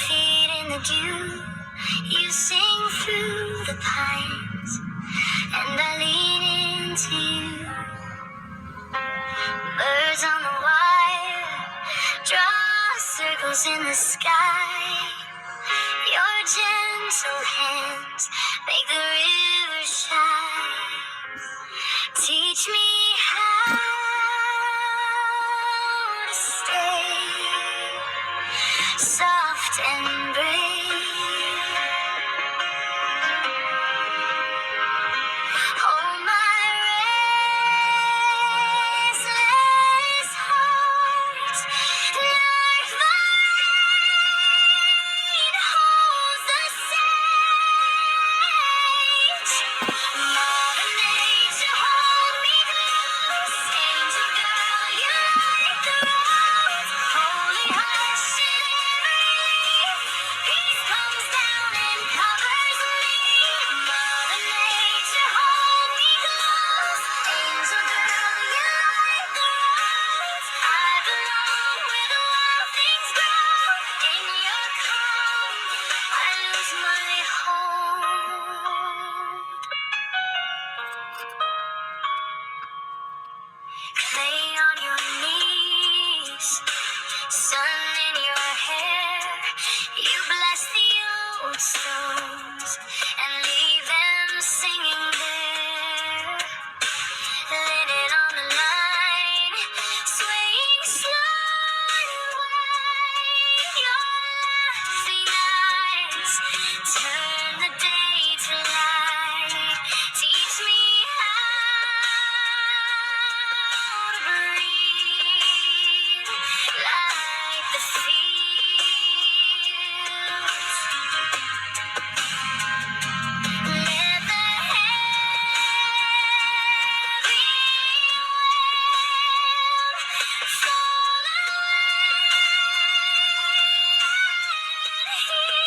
feet in the dew, you sing through the pines, and I lean into you. Birds on the wire draw circles in the sky. Your gentle hands make the river shine. Teach me how to stay soft and brave. Hold my restless heart like the rain holds the sage. Mother Nature, hold me close. Angel girl, you light the rose. Holy hush in every leaf. Peace comes down and covers me. Mother Nature, hold me close. Angel girl, you light the rose. I belong where the wild things grow. In your calm, I lose my hold. Clay on your knees, sun in your hair. You bless the old stones and leave them singing there. Linen on the line, swaying slow and wide. Your laughing eyes turn the day to light. Teach me how to breathe like the fields. Let the heavy fall away and